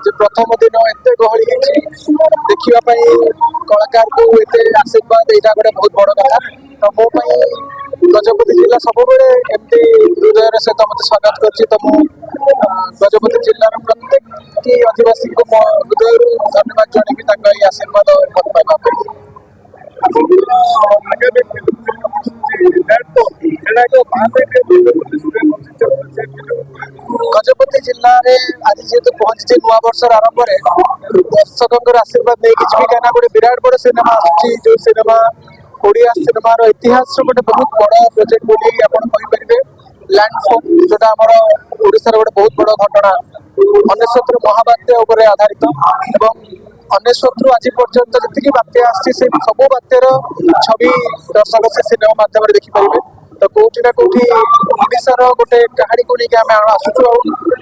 जे प्रथम दिन एत गहली देखा कलाकार को एत आशीर्वाद यहाँ गोटे बहुत बड़ कथा। तो मो गजपति जिला सब एमती हृदय सहित मत स्वागत कर गजपति जिलार प्रत्येक आदिवासी को मो हृदय धन्यवाद जन आशीर्वाद मत पाइबा गजपति जिले में आज जेहतु पहुंची नुआ वर्ष आरंभ में दर्शकों आशीर्वाद नहीं कि कहीं गोटे विराट बड़ सिनेमा आसूँ जो सिनेमा ओडिया सिनेमार इतिहास गोटे बहुत बड़ प्रोजेक्ट बोली आपरे लैंडफॉल जोटा आम ओडार गोटे बहुत बड़ घटना 19 महाबात्या आधारित अनेश्वत आज पर्यंत जी बात्या आसी सब बात्यार छवि दर्शक से सिनेमा माध्यम देखिपारे। तो कौटी ना कौटी ओडार गोटे कहानी को लेकिन आम आसुचु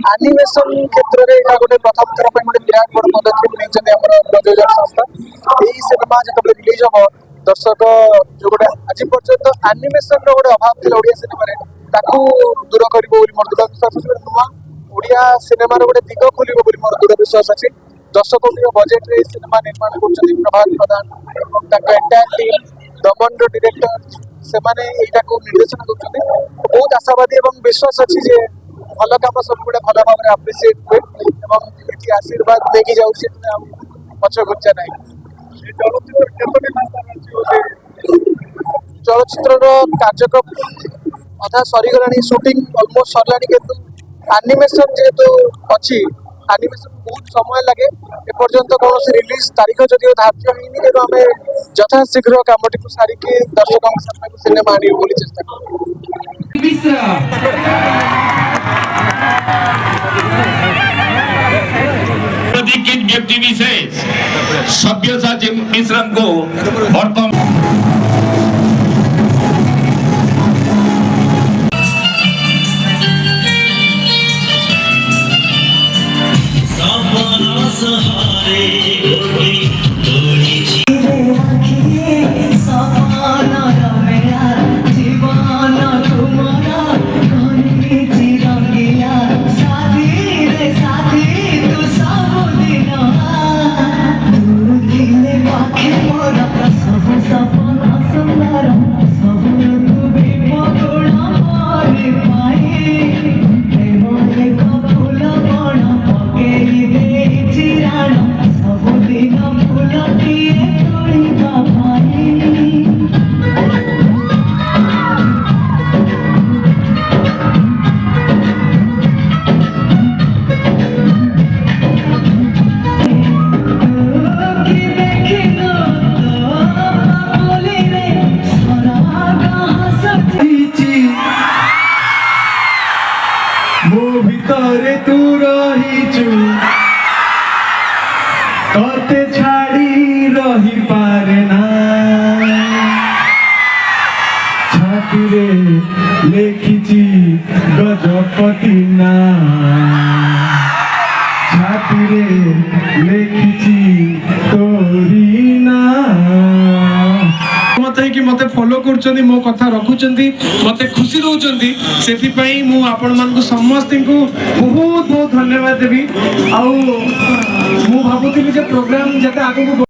आनिमेसन क्षेत्र में यहाँ गोटे प्रथम थर गोटे विराट बड़ पदक्षेप नहीं प्रयोजक संस्था यही सिनेमा जो रिलीज हम दर्शक जो गोटे आज पर्यंत आनिमेसन गोटे अभाव थी ओडिया सिनेमा दूर कर मोर दृढ़ विश्वास नुआ ओडिया सिनेमार गोटे दिग खोल मोर दृढ़ विश्वास अच्छी। 10 कोटी बजेट रे सिनेमा निर्माण कर प्रभात प्रधान एंटायर टीम दमन डायरेक्टर से निर्देशन कर बहुत आशावादी और विश्वास अच्छी जे भल कम सब गुड़ा भल भाव में आप्रिसीएट हुए आशीर्वाद लेकिन जाऊँ पछ घुचा ना चलचित्र कार्यक्रम अधा सरीगला शूटिंग अलमोस्ट सरला किंतु एनिमेशन जेहेतु अच्छी एनिमेशन बहुत समय लगे एपर्यंत कौन रिलीज तारीख जदि धार्य होनी तेणु आम यथाशीघ्र कमटी को सारिकी दर्शकों सामने सिनेमा आने बोली चेष्टा व्यक्ति विशेष सभ्यसाची मिश्रा को वर्तमान भितरे तू रहीचु तोते छाड़ी रही पारे ना छाती रे लेखिची गजपति ना छाती रे लेखिची तोरी ना मत है कि मते फॉलो कर मो कथा रखुचंती मते खुशी दउचंती सेति पई मु आपण मान को समस्त को बहुत बहुत धन्यवाद देबी आउ मु भाबुतिली जे प्रोग्राम जते आगु